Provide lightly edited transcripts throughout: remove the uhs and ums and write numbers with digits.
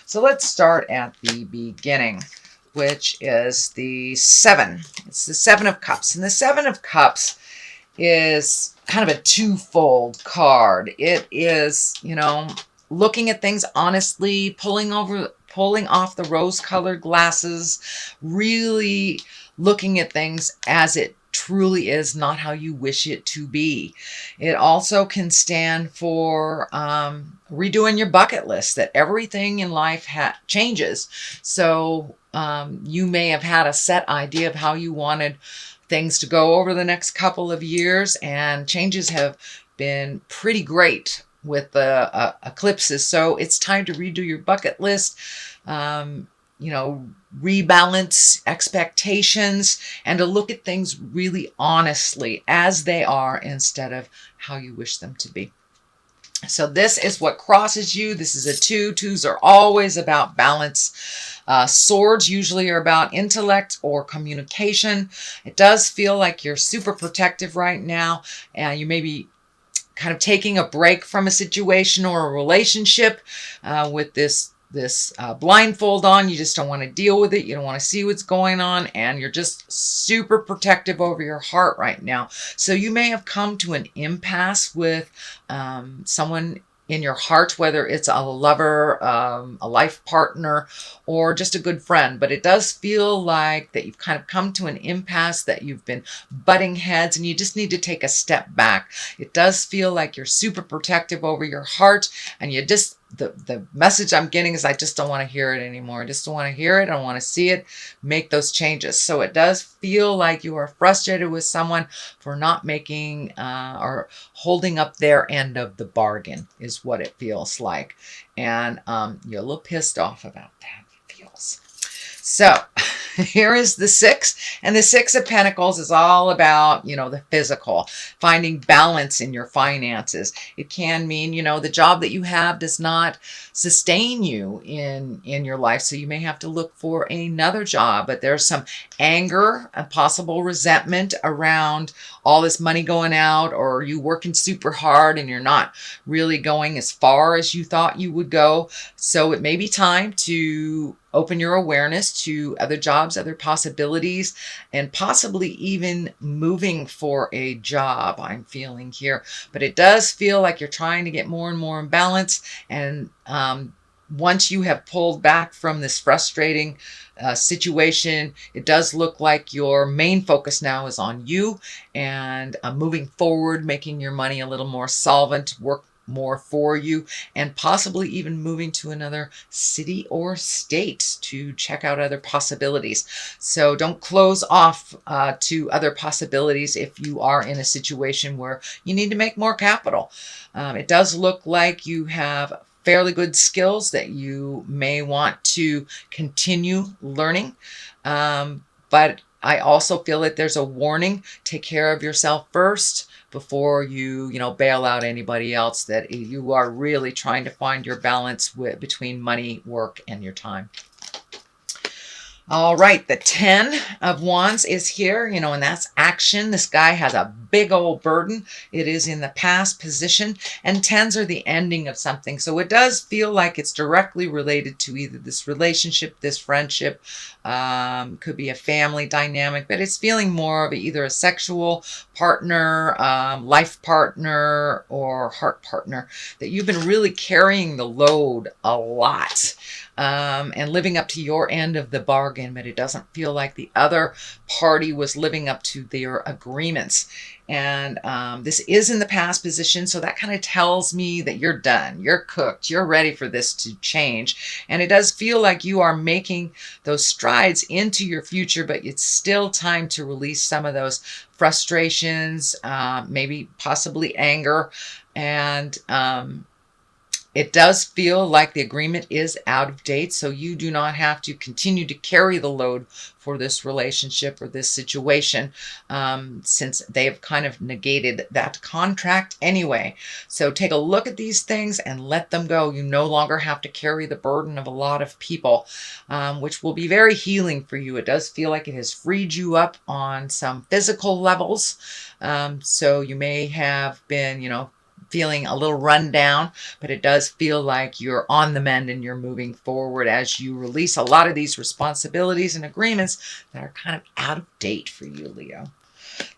So let's start at the beginning, which is the 7. It's the 7 of Cups. And the 7 of Cups is kind of a twofold card. It is, looking at things honestly, pulling off the rose-colored glasses, really looking at things as it truly is, not how you wish it to be. It also can stand for redoing your bucket list, that everything in life changes. So you may have had a set idea of how you wanted things to go over the next couple of years, and changes have been pretty great with the eclipses. So it's time to redo your bucket list, rebalance expectations, and to look at things really honestly as they are instead of how you wish them to be. So this is what crosses you. This is a 2. 2s are always about balance. Swords usually are about intellect or communication. It does feel like you're super protective right now, and you may be kind of taking a break from a situation or a relationship with this blindfold on. You just don't want to deal with it. You don't want to see what's going on, and you're just super protective over your heart right now. So you may have come to an impasse with someone in your heart, whether it's a lover, a life partner, or just a good friend. But it does feel like that you've kind of come to an impasse, that you've been butting heads, and you just need to take a step back. It does feel like you're super protective over your heart, and you just, the message I'm getting is I just don't want to hear it anymore. I just don't want to hear it. I don't want to see it. Make those changes. So it does feel like you are frustrated with someone for not making or holding up their end of the bargain is what it feels like. And you're a little pissed off about that, it feels. So here is the 6, and the 6 of Pentacles is all about, the physical, finding balance in your finances. It can mean, the job that you have does not sustain you in your life, so you may have to look for another job. But there's some anger and possible resentment around all this money going out, or you working super hard and you're not really going as far as you thought you would go. So it may be time to open your awareness to other jobs, other possibilities, and possibly even moving for a job, I'm feeling here. But it does feel like you're trying to get more and more in balance. And once you have pulled back from this frustrating situation, it does look like your main focus now is on you and moving forward, making your money a little more solvent, work more for you, and possibly even moving to another city or state to check out other possibilities. So don't close off to other possibilities if you are in a situation where you need to make more capital. It does look like you have fairly good skills that you may want to continue learning. But I also feel that there's a warning. Take care of yourself first before you, bail out anybody else, that you are really trying to find your balance between money, work, and your time. All right, the 10 of Wands is here, and that's action. This guy has a big old burden. It is in the past position, and 10s are the ending of something. So it does feel like it's directly related to either this relationship, this friendship, could be a family dynamic, but it's feeling more of either a sexual partner, life partner, or heart partner, that you've been really carrying the load a lot. And living up to your end of the bargain, but it doesn't feel like the other party was living up to their agreements. And this is in the past position, so that kind of tells me that you're done, you're cooked, you're ready for this to change. And it does feel like you are making those strides into your future, but it's still time to release some of those frustrations, maybe possibly anger, and it does feel like the agreement is out of date, so you do not have to continue to carry the load for this relationship or this situation, since they have kind of negated that contract anyway. So take a look at these things and let them go. You no longer have to carry the burden of a lot of people, which will be very healing for you. It does feel like it has freed you up on some physical levels. So you may have been, feeling a little run down, but it does feel like you're on the mend and you're moving forward as you release a lot of these responsibilities and agreements that are kind of out of date for you, Leo.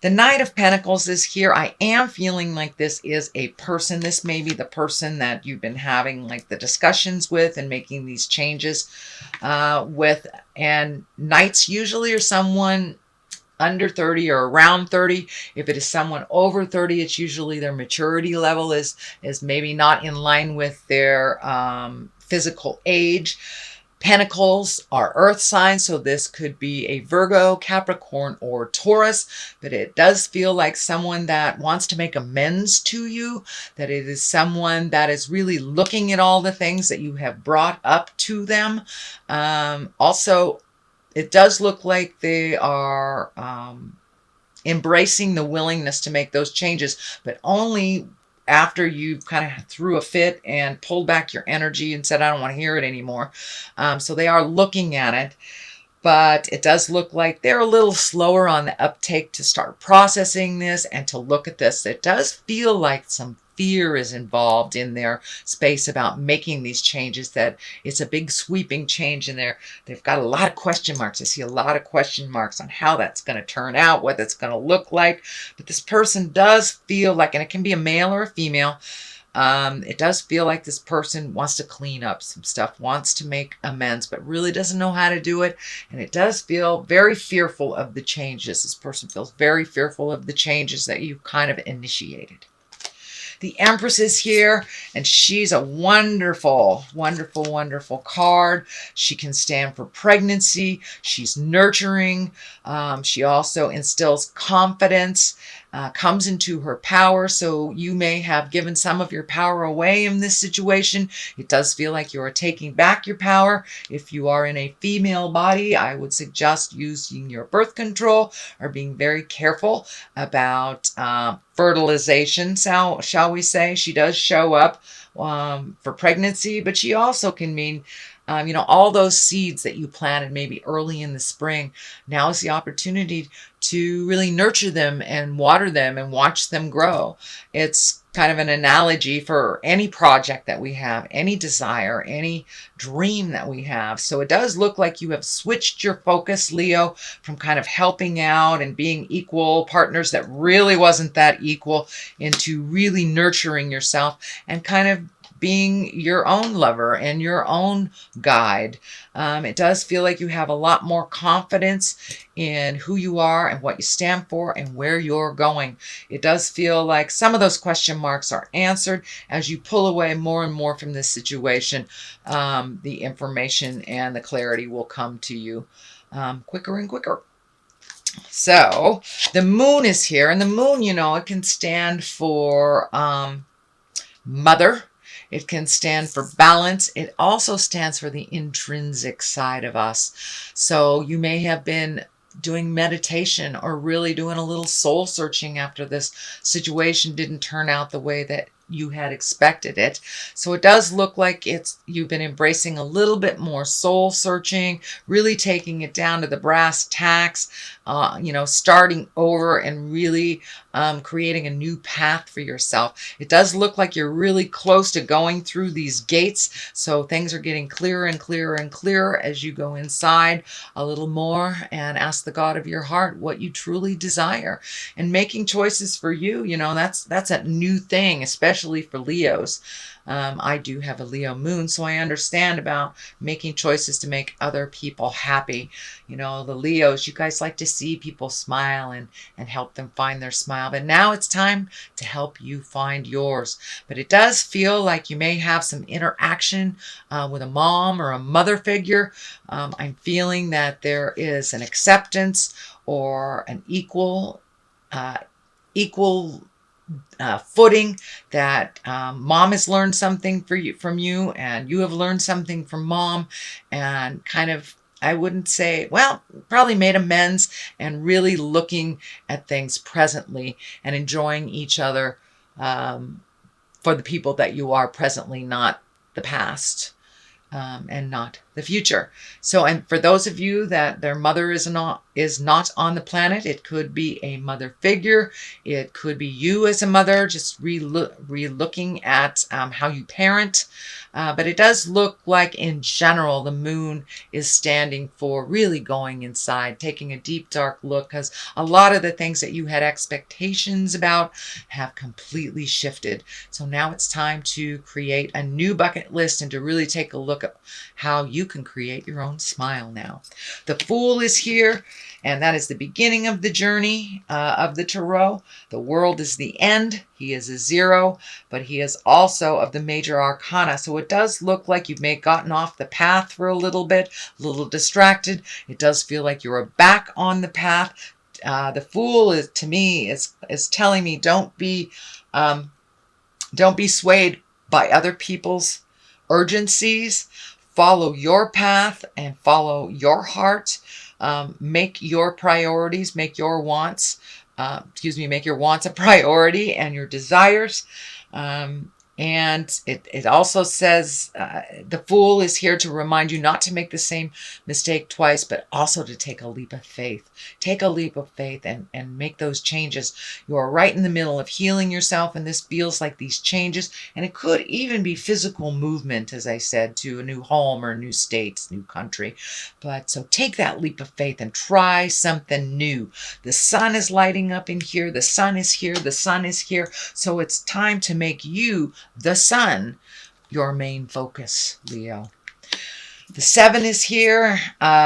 The Knight of Pentacles is here. I am feeling like this is a person. This may be the person that you've been having like the discussions with and making these changes with. And Knights usually are someone under 30 or around 30. If it is someone over 30, it's usually their maturity level is maybe not in line with their physical age. Pentacles are earth signs, so this could be a Virgo, Capricorn, or Taurus, but it does feel like someone that wants to make amends to you, that it is someone that is really looking at all the things that you have brought up to them. Also, it does look like they are embracing the willingness to make those changes, but only after you kind of threw a fit and pulled back your energy and said, I don't want to hear it anymore. So they are looking at it, but it does look like they're a little slower on the uptake to start processing this and to look at this. It does feel like some fear is involved in their space about making these changes, that it's a big sweeping change in there. They've got a lot of question marks. I see a lot of question marks on how that's going to turn out, what it's going to look like. But this person does feel like, and it can be a male or a female, it does feel like this person wants to clean up some stuff, wants to make amends, but really doesn't know how to do it. And it does feel very fearful of the changes. This person feels very fearful of the changes that you kind of initiated. The Empress is here, and she's a wonderful, wonderful, wonderful card. She can stand for pregnancy. She's nurturing. She also instills confidence, comes into her power. So you may have given some of your power away in this situation. It does feel like you are taking back your power. If you are in a female body, I would suggest using your birth control or being very careful about fertilization, shall we say. She does show up for pregnancy, but she also can mean, all those seeds that you planted maybe early in the spring. Now is the opportunity to really nurture them and water them and watch them grow. It's kind of an analogy for any project that we have, any desire, any dream that we have. So it does look like you have switched your focus, Leo, from kind of helping out and being equal partners that really wasn't that equal, into really nurturing yourself and kind of being your own lover and your own guide. It does feel like you have a lot more confidence in who you are and what you stand for and where you're going. It does feel like some of those question marks are answered as you pull away more and more from this situation. The information and the clarity will come to you quicker and quicker. So the moon is here, and the moon, it can stand for mother. It can stand for balance. It also stands for the intrinsic side of us. So you may have been doing meditation or really doing a little soul searching after this situation didn't turn out the way that you had expected it. So it does look like you've been embracing a little bit more soul searching, really taking it down to the brass tacks, starting over and really creating a new path for yourself. It does look like you're really close to going through these gates. So things are getting clearer and clearer and clearer as you go inside a little more and ask the God of your heart what you truly desire, and making choices for you. That's a new thing, especially for Leos. I do have a Leo moon, so I understand about making choices to make other people happy. The Leos, you guys like to see people smile and help them find their smile. But now it's time to help you find yours. But it does feel like you may have some interaction with a mom or a mother figure. I'm feeling that there is an acceptance or an equal footing, that mom has learned something from you, and you have learned something from mom, and kind of, I wouldn't say, probably made amends and really looking at things presently and enjoying each other for the people that you are presently, not the past. and not the future. So, and for those of you that their mother is not on the planet, it could be a mother figure. It could be you as a mother, just re-looking at how you parent. But it does look like, in general, the moon is standing for really going inside, taking a deep, dark look, because a lot of the things that you had expectations about have completely shifted. So now it's time to create a new bucket list and to really take a look at how you can create your own smile now. The Fool is here, and that is the beginning of the journey of the Tarot. The World is the end. He is a 0, but he is also of the major arcana. So it does look like you may have gotten off the path for a little bit, a little distracted. It does feel like you're back on the path. The Fool is, to me, is telling me don't be swayed by other people's urgencies. Follow your path and follow your heart. Make your priorities, make your wants, make your wants a priority and your desires. And it also says the Fool is here to remind you not to make the same mistake twice, but also to take a leap of faith. Take a leap of faith and make those changes. You are right in the middle of healing yourself, and this feels like these changes. And it could even be physical movement, as I said, to a new home or a new state, new country. But so take that leap of faith and try something new. The sun is lighting up in here. The sun is here. The sun is here. So it's time to make you, the sun, your main focus, Leo. The 7 is here,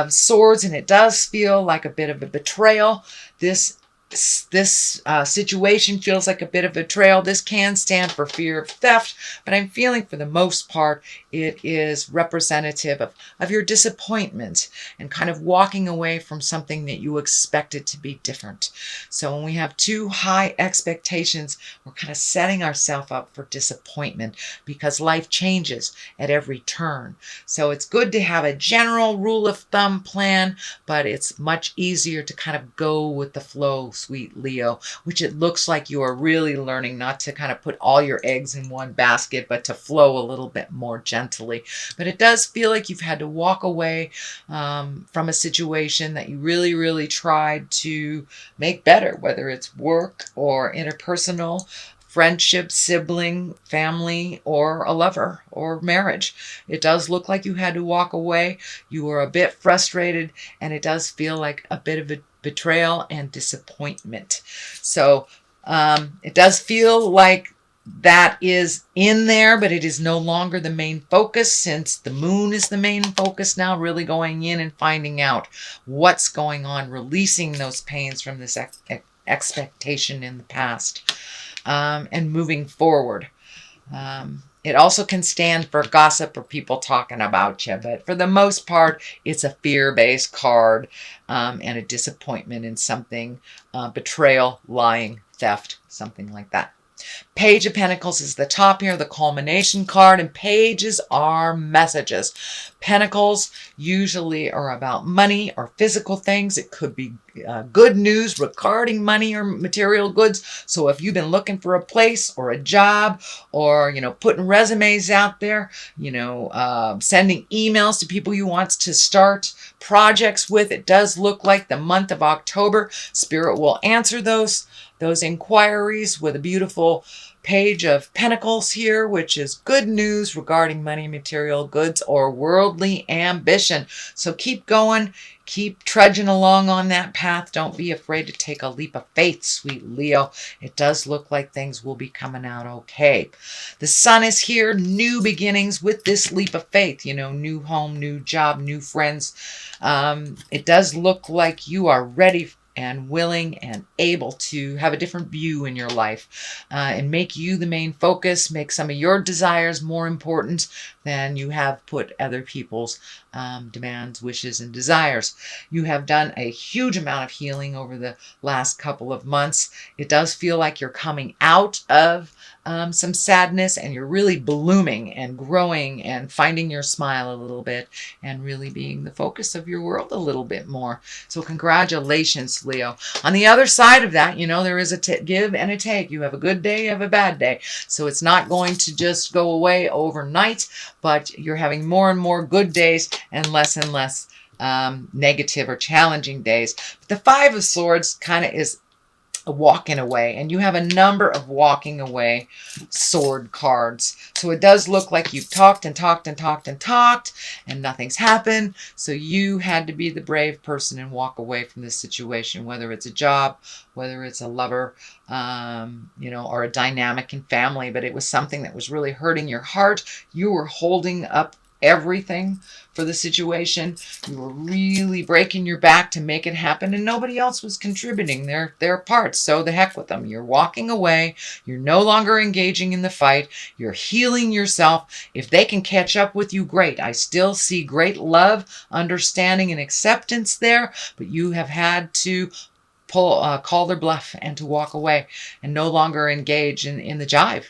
swords, and it does feel like a bit of a betrayal. This situation feels like a bit of betrayal. This can stand for fear of theft, but I'm feeling for the most part it is representative of your disappointment and kind of walking away from something that you expected to be different. So when we have too high expectations, we're kind of setting ourselves up for disappointment because life changes at every turn. So it's good to have a general rule of thumb plan, but it's much easier to kind of go with the flow, sweet Leo, which it looks like you are really learning not to kind of put all your eggs in one basket, but to flow a little bit more gently. But it does feel like you've had to walk away from a situation that you really, really tried to make better, whether it's work or interpersonal, friendship, sibling, family, or a lover or marriage. It does look like you had to walk away. You were a bit frustrated, and it does feel like a bit of a betrayal and disappointment. So it does feel like that is in there, but it is no longer the main focus, since the moon is the main focus now, really going in and finding out what's going on, releasing those pains from this expectation in the past, and moving forward. It also can stand for gossip or people talking about you, but for the most part, it's a fear-based card and a disappointment in something, betrayal, lying, theft, something like that. Page of Pentacles is the top here, the culmination card, and pages are messages. Pentacles usually are about money or physical things. It could be good news regarding money or material goods. So if you've been looking for a place or a job, or, putting resumes out there, sending emails to people you want to start projects with, it does look like the month of October, Spirit will answer those inquiries with a beautiful page of Pentacles here, which is good news regarding money, material goods, or worldly ambition. So keep going, keep trudging along on that path. Don't be afraid to take a leap of faith, sweet Leo. It does look like things will be coming out okay. The Sun is here, new beginnings with this leap of faith, new home, new job, new friends. It does look like you are ready and willing and able to have a different view in your life and make you the main focus, make some of your desires more important than you have put other people's demands, wishes, and desires. You have done a huge amount of healing over the last couple of months. It does feel like you're coming out of some sadness, and you're really blooming and growing and finding your smile a little bit and really being the focus of your world a little bit more. So congratulations, Leo. On the other side of that, there is a give and a take. You have a good day, you have a bad day. So it's not going to just go away overnight, but you're having more and more good days and less negative or challenging days. But the Five of Swords kind of is a walking away, and you have a number of walking away sword cards. So it does look like you've talked and talked and talked and talked and nothing's happened. So you had to be the brave person and walk away from this situation, whether it's a job, whether it's a lover, or a dynamic in family, but it was something that was really hurting your heart. You were holding up everything for the situation. You were really breaking your back to make it happen, and nobody else was contributing their parts. So the heck with them. You're walking away. You're no longer engaging in the fight. You're healing yourself. If they can catch up with you, great. I still see great love, understanding, and acceptance there, but you have had to call their bluff and to walk away and no longer engage in the jive.